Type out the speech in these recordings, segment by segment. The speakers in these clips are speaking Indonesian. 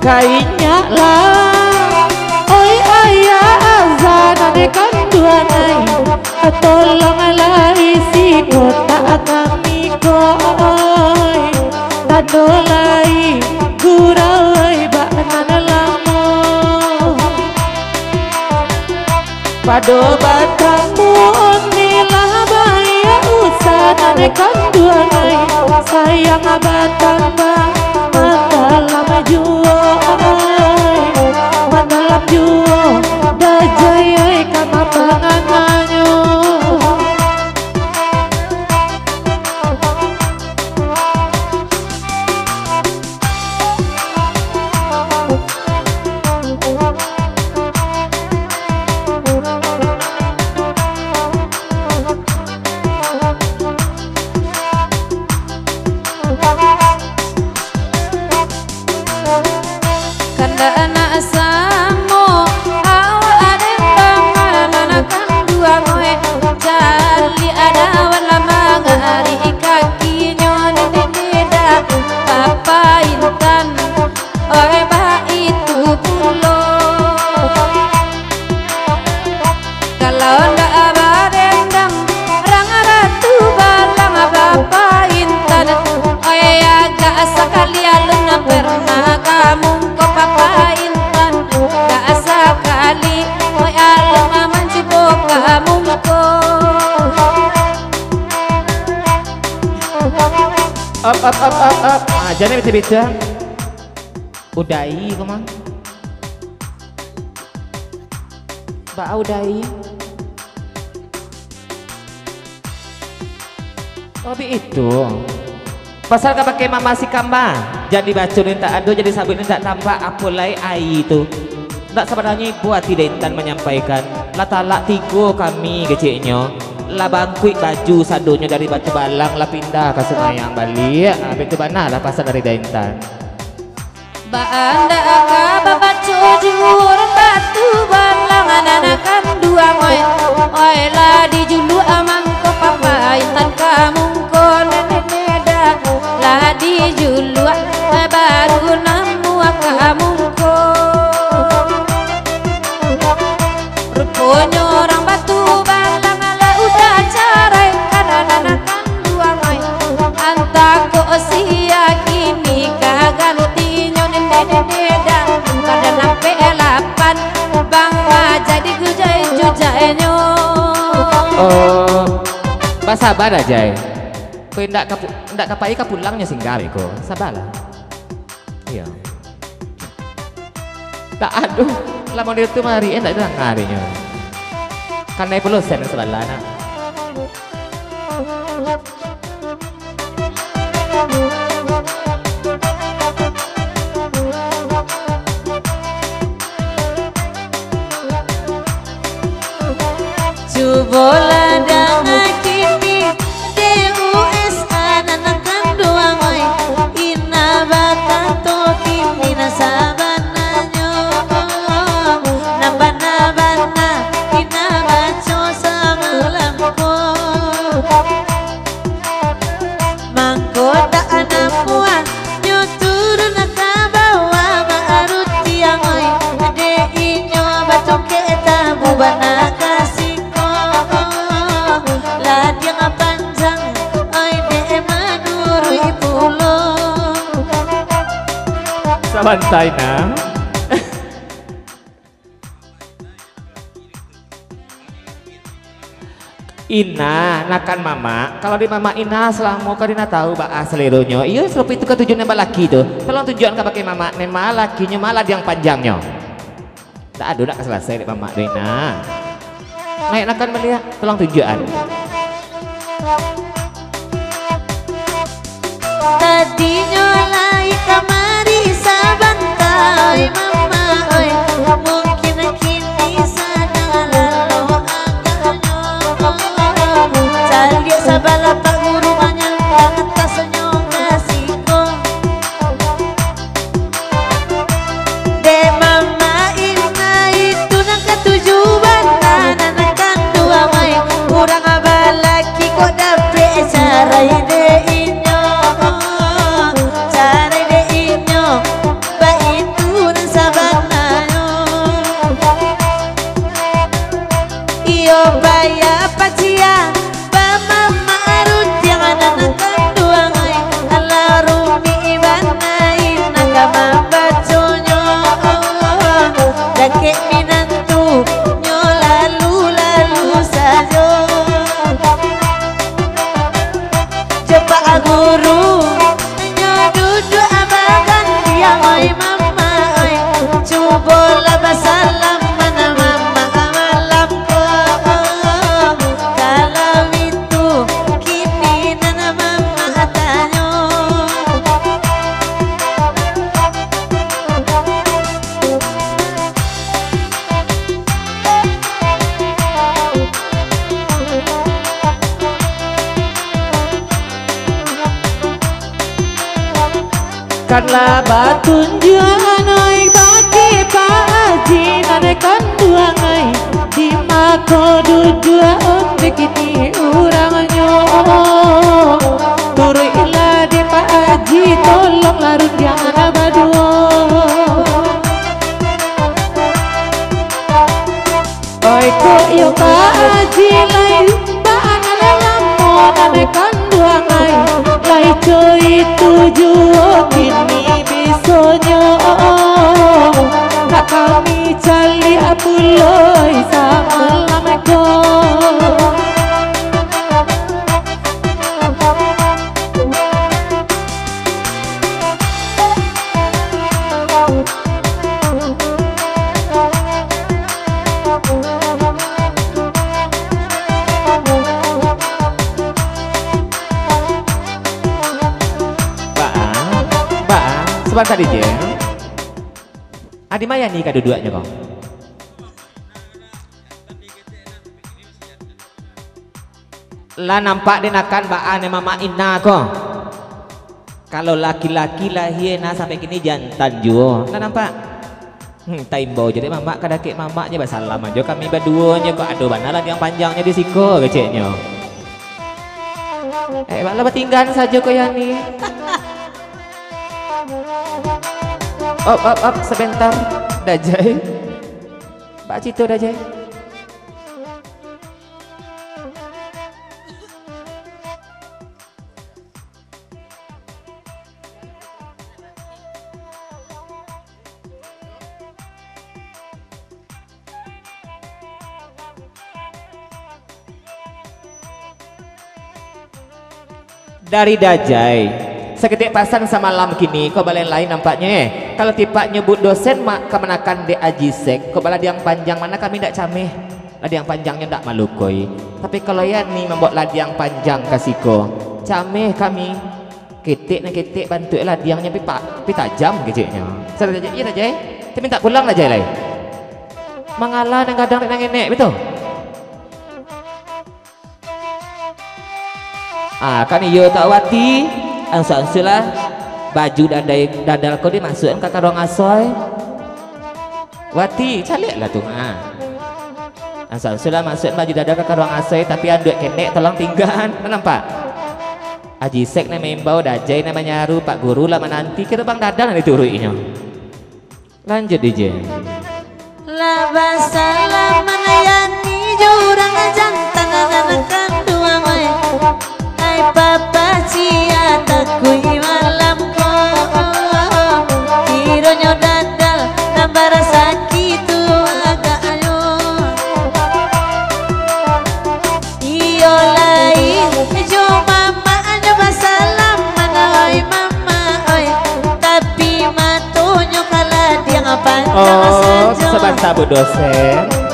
kainya lah oi ayah azanane kan dua nai tolonglah isi kota kami koi tadolai gurai bakana lamo pado batamu nilah bahaya usanane kan dua nai sayang batang mandalam juo mandalam juo dajai kama pangananyo up. Jadi beda-beda. Udai kemana? Mbak udai. Oh itu. Pasal kau pakai mama si kamba. Jadi bacurin tak ada, jadi sabitin tak tampak apulai ai itu. Tak sebenarnya buat tidak intan menyampaikan. Lah talak tiga kami kecilnya. Lah bangkuit baju sadonya dari Batu Balang lah pindah ke Semayang balik. Habis itu mana lah pasal dari Daintan. Banda ka bacu jujur Batu Balang ananakan dua moy. Oi lah dijulu amang ko papaitan kamu ko neneda. Lah dijulu baru namu kamu ko. Rupanya orang Batu Balang udah carai kadang-kadang dua mai anta ko sia kini kagantinya nenda kadang nape lapan bang jadi jujai-jujainya oh sabar aja kau ndak kapai ka pulangnya singgah ko sabarlah iya tak aduh lama dia tu mari ndak ada ngarinya karena perlu sen sebelah nak Jubola dana kini DUS ananakan dua moy ina batato kini nasabananyo nabana ina baco samalamko mangko tak anamuan nyuturu nakabawa maarut tiangoy ade inyo baco kita bubana kasih Sabantai na Ina nakan mama kalau di mama Ina selama kau dina tahu bah selirunya iya serupa itu ketujuan nembak laki tuh tolong tujuan kau pakai mama nema lakinya malah yang panjangnya tak ada nak selesai di mama Ina naik nakan melihat tolong tujuan tadinya lai kamari sabantai mama oi mungkin kini sana lalu agaknya cari sabala pak guru banyak atasnya kasihku de mama Ina itu nak tujuan nanakan dua mai kurang abalaki kok dapet cara ide inyo Kanlah batun juanai bagi Pak Haji narekan duangai di mako dudua untuk ini orangnya turuilah di Pak Haji tolong larut jangan badua oi kok yo Pak Haji lain baangan lamun narekan duangai lai coy tujuh kini bisonya tak kami cali apuloi sama lameko sebentar DJ Adi Maya nih kedua-duanya kok lah nampak dinakan baan mama Ina kok kalau laki-laki lahirna sampai kini jantan juga lah nampak taimbo jadi mama kadake mamanya basalam aja kami berduanya kok aduh banalan yang panjangnya di siko keceknya malah bertinggan saja kok Yani Op, sebentar Dajay Pak Cito Dajay dari Dajay seketik pasang sama malam kini kau balen lain nampaknya kalau tipak nyebut dosen mak kemenakan di ajisek kau bala yang panjang mana kami tidak cameh ladiang panjangnya tidak malukoi tapi kalau ya nih membuat ladiang panjang kasiko cameh kami ketik na ketik bantu ladiangnya pi tajam keciknya sudah iya Dajay tapi minta pulang Dajay lain mengalah dan kadang nang enek betul kan iyo tak wati ansur-ansurlah baju dadal kau dimasukkan ke karung asoy wati calik lah tuh ansur-ansurlah masukkan baju dadal ke karung asoy tapi anduk kenek tolong tinggal nampak ajisek na membau Dajay na menyaru Pak Guru lah menanti kita bang dadal nanti turuinya lanjut DJ Labasalah menayani jurang jantan anakan dua mai hai papa cia takui malam ko kironyo dadal nambah rasa gitu agak ayo iyo lain jo mama nyoba salam mana oi mama oi tapi matunyo kalah dia ngapain sebentar Bu dosen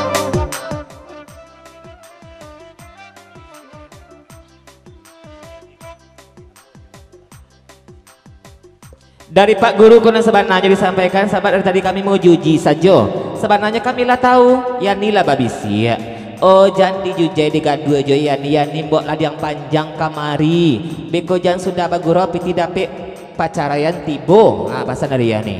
dari Pak Guru kuna sebenarnya disampaikan sahabat dari tadi kami mau juji saja sebenarnya kami lah tahu Yani lah babisi ya oh jangan dijujai digadu aja Yani mbok lah yang panjang kamari beko jangan sudah Pak Guru piti dapet pacarayan tibo pasan dari Yani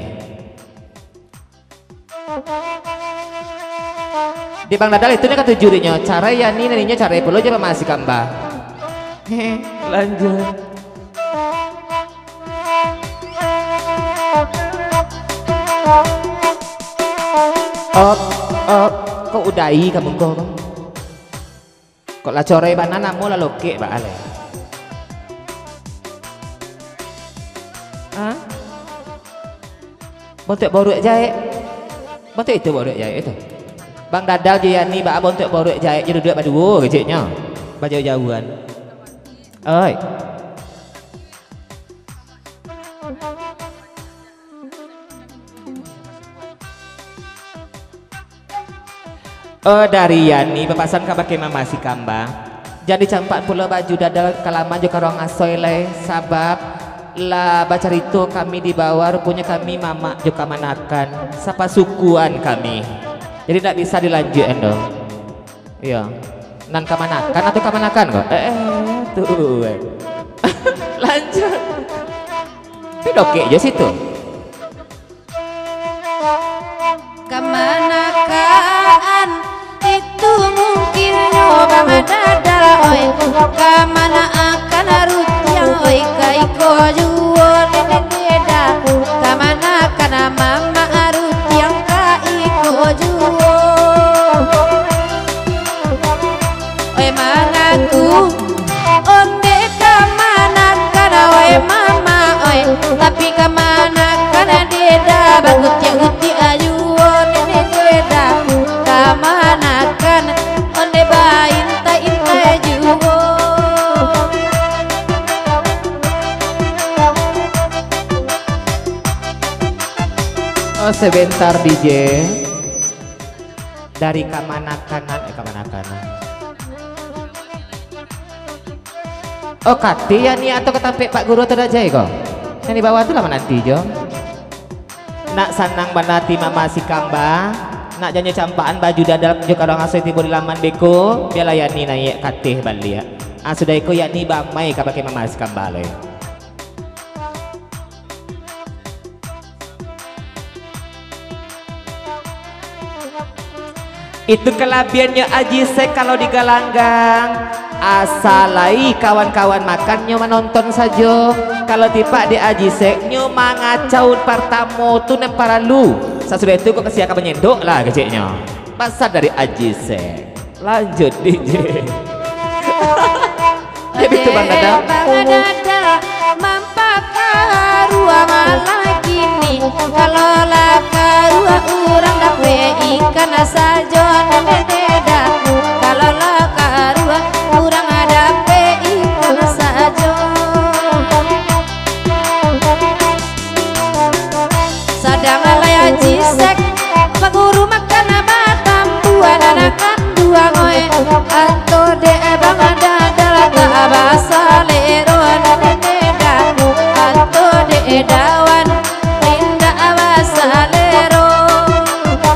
di Bang Dadal itu kan jurinya cara Yani naninya cara puluh aja masih kambah lanjut kok udai kamu kok lah core banana mo lah loke ba ale bontek baru jahe bontek itu baru jahe itu Bang Dadal Yani ba bontek baru jahe jadi duduk berdua kecilnya baju jauhan oi dari Yani papasan kabake mama si kamba jadi campak pula baju dadal kalaman juga ruang asoy le sabab lah baca itu kami di bawah punya kami mama juga manakan sapa sukuan kami jadi tidak bisa dilanjutkan dong iya nan kamanakan atau kamanakan kok tuh lanjut tapi Oke aja situ. Kemanakan itu mungkin nyoba dadal oi, kemana akan harus yang oi kaiko juo nene beda, kemana kana mama harus yang kaiko juo oi mangaku onde kemana kana oi mama oi, tapi kemana kana deda bagut yang uti ajuo nene beda, kemana kan onde ba inta juo. Oh sebentar DJ dari kamana-kanan kamana-kanan. Oh kati ya nih atau ketampe Pak Guru atau jai kok? Yang di bawah itu lama nanti Jo. Nak sanang banati mama si kamba, nak janji campaan baju dadal juga orang asli timbul di laman deko, biarlah ya nih naik katih balik ya. Ah sudah iko ya nih bamai kau pakai mama si kamba loh. Itu kelabiannya Aji Sek kalau di Galanggang. Asalai kawan-kawan makannya menonton saja. Kalau tiba di Aji Sek nyo mangacau pertamo tu nempara lu. Sesudah itu kok kesiakan menyendok lah keciknya. Pasar dari Aji Sek. Lanjut DJ. Jadi itu Bang Dada. Mampa malah gini, kalau lah karua urang dape ikan saja beda, kalau lah karua urang dape ikan saja. Sadang alaya jisek penguru makan batam buah anakan dua ngoe atau de bang dadal tak basa lero beda, atau de dawan indah basa lero.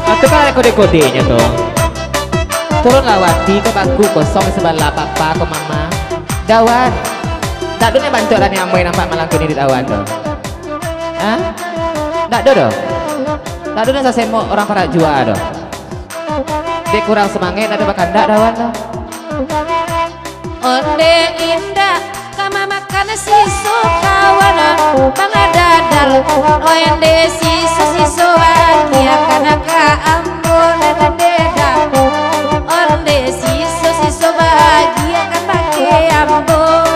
Atau kalau ada kode-kodenya tuh turun lawati ke bangku kosong sebelah papa ke mama dawan tak dulu bantu orang yang main nampak malang kini di dawan tuh. Hah? Tak dulu tak dulu saya mau orang para jua tuh dia kurang semangat ada makan tak dawan tuh. Onde indah kama makan siso kawana bang dadal onde siso bahagia karena ka ambon beda, onde siso bahagia kan pakai ambon.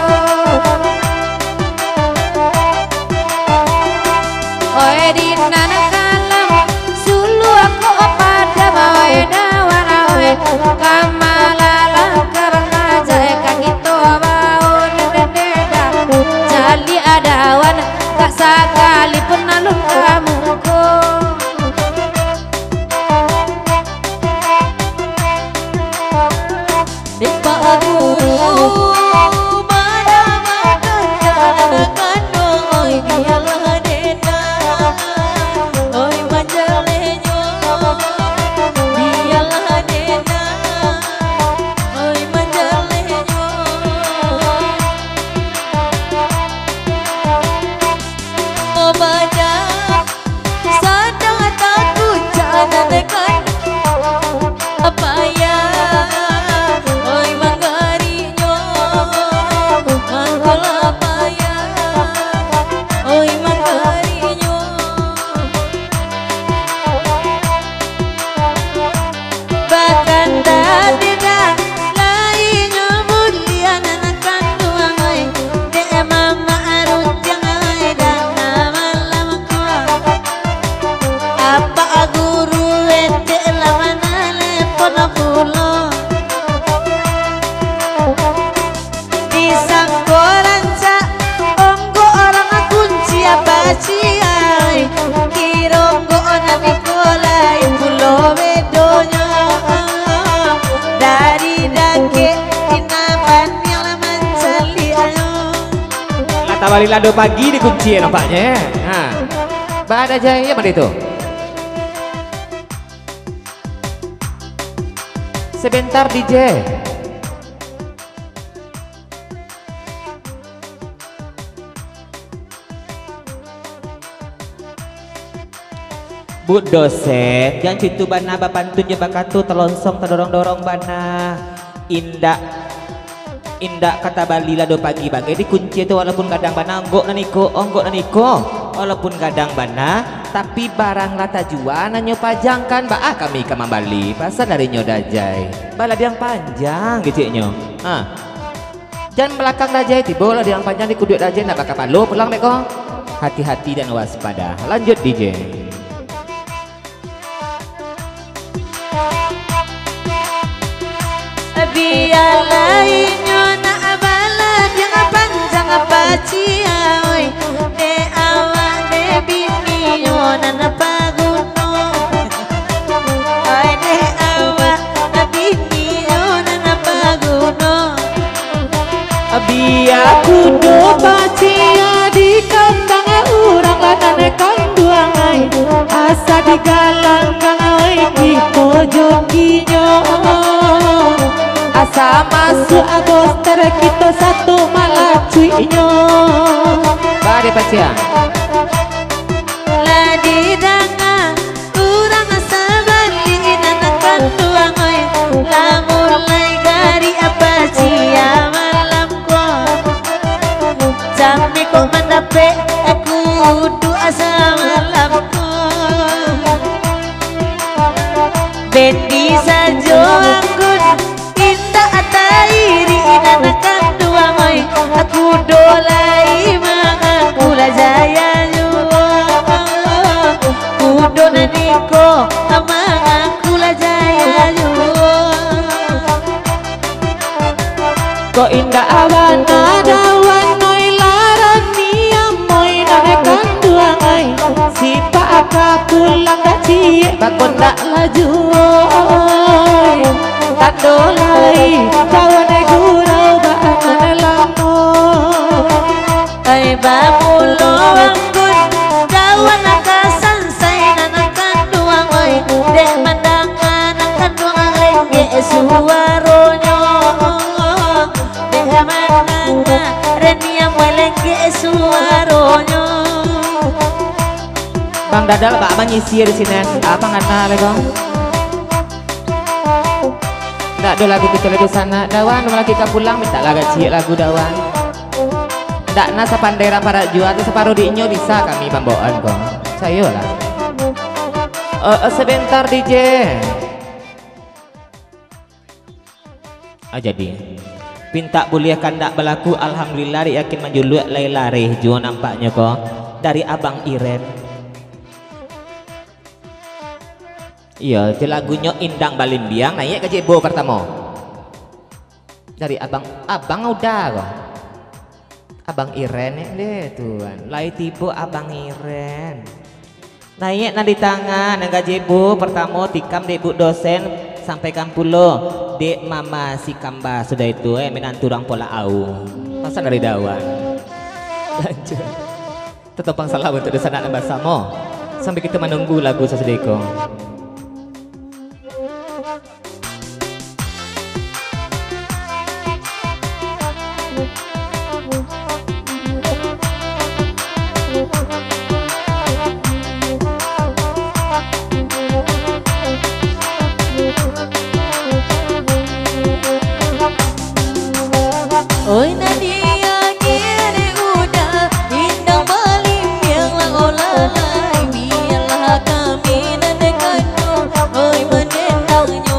Oe di nana kalam sulu aku pada bae dawan oe kamalala karang aja kagito baon beda, jali adawan tak sakali pun alun kamu ko. Di paguru mana makan oi biarlah dena oi manjaleño biarlah dena oi manjaleño. Obada sadang takut jangan dekat apa ya oi manggariño mangkol apa ya oi manggariño. Bahkan tadi dah lainnya mulia anak kandung oi de mama arut yang oi dan malam kuah apa guru ete lamana lepon pulo di sangkoran ca onggo orang kunci apa ciai kironggo nabi kolai pulo bedonya dari dake inaman yang lama cali ayo. Lata balik lado pagi dikunci ya nampaknya. Nah, Bada Jaya mana itu? Sebentar DJ. Bu dosen yang situ bana bapantun je bakatu telonsong terdorong-dorong bana indak kata Bali lah do pagi bagai dikunci itu walaupun kadang bana onggok naniko walaupun kadang bana tapi barang lata jual nanyo pajang kan kami ke Bali pasal dari nyodajai balad yang panjang gitu nyo jangan belakang dajai tiba lah yang panjang di kuduk dajai nak bakal palu pulang meko hati-hati dan waspada lanjut DJ. Biarlah inyo na balad yang panjang pacia oi de awak de bini yo na napaguno oi de awak na bini yo na napaguno biar kudu pacia di kandang urang lanane kanduang ai asa digalang kang ai di pojokinyo asa masuk Agoster kita satu malah cuinya Bade pacia lah di danga urang sabali nanakan tuang oi lah mulai gari apa cia malam ko sampai ko mendape aku du asa malam ko bendi sajo anggun atairi inanakan dua oi aku dolai mangakula jaya jua kudo naniko mangakula jaya jua kok indah awana dawan noi larang niamoy nanekan duang ai si pak pulang dah cie bakon dak laju oi tak dolai kawan gurau baangan lamo ai bamulo anggun kawan akasan say nanakan duang oi dek mandangan akan duang lenge suaronyo dek mananga renia lenge suaronyo Bang Dadal bak menyisir sini apa ngana lego ndak ada lagu kita di sana dawan malah kita pulang minta lagu cie lagu dawan ndak nasa pandera para jual atau separuh diinyo bisa kami pembawaan kok saya lah sebentar DJ jadi pinta boleh kan ndak berlaku alhamdulillah yakin menjuluak lari jual nampaknya kok dari Abang Iren. Iya, itu lagunya Indang Balimbiang naik ke Jebo pertama. Dari abang udah kok. Abang Iren deh tuan. Lai tiba Abang Iren. Naik nanti tangan yang Jebo pertama tikam dek bu dosen sampaikan pulo dek mama si kamba sudah itu menantu orang pola au. Masa dari dawan. Lanjut. Tetap salah untuk desana nambah samo. Sampai kita menunggu lagu sesedeko. oi nadia kiri udah indang balimbiang lah olalai biarlah kami nandekanyo oi menendangnya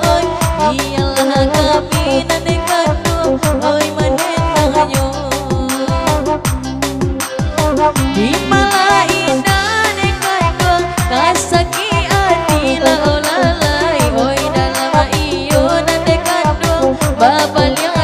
oi biarlah kami nandekanyo oi menendangnya di malah indah nekanyo kasaki adila olalai oi dalam iyo nandekanyo bapak liang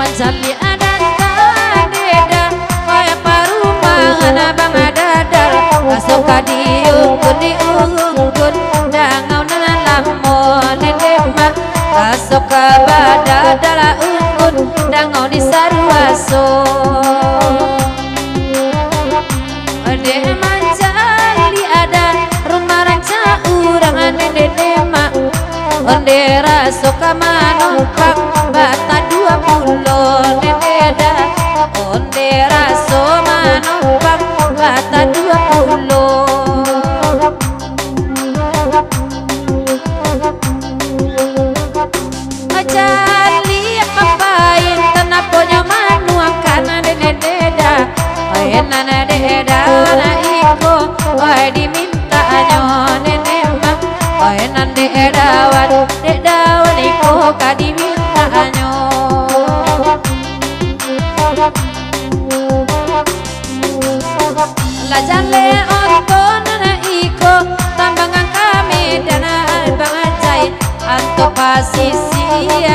Manjali adat kadeda kaya parumahan abang adadar masuk kadiung diungkun dangau nanan lamon demak raso kabada dala ukun dango di sarwaso ode mancali ada rumah ranca urang ane dema onde raso kamanongpak bata 20 neneda onde raso manongpak bata 20 ajali papain tenaponya manuakan neneda nana deda na iko wae diminta nenema wae nan dedawan iko kadiminta anyo lajale onto nana iko tambangan kami dana bangajai anto pasisi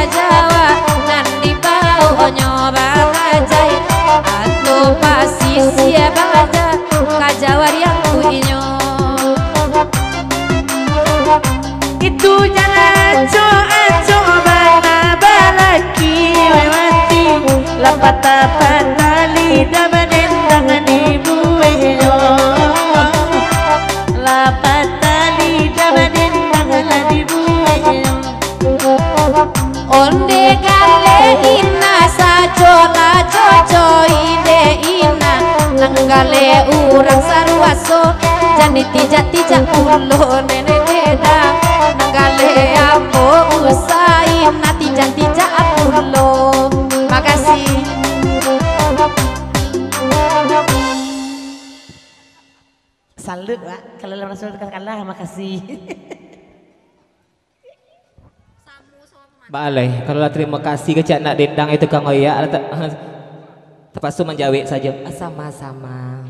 Jawa nan di bau onyo bangajai anto pasisi bangaja kajawar yang kuinyo itu jangan coba balaki wewati lapata-pata lidah menendangan ibu yo lapata lidah menendangan ibu yo onde gale ina sajola jojo ide ina nanggale urang sarwaso jani tijak ulo nenek deda nanggale ambo usain na tijak ulo makasih Salut Pak, kalau langsung kalah makasih. Balai, kalau terima kasih ke Cak Nak Dendang itu Kang Oya, terpaksa menjawab saja. Sama-sama.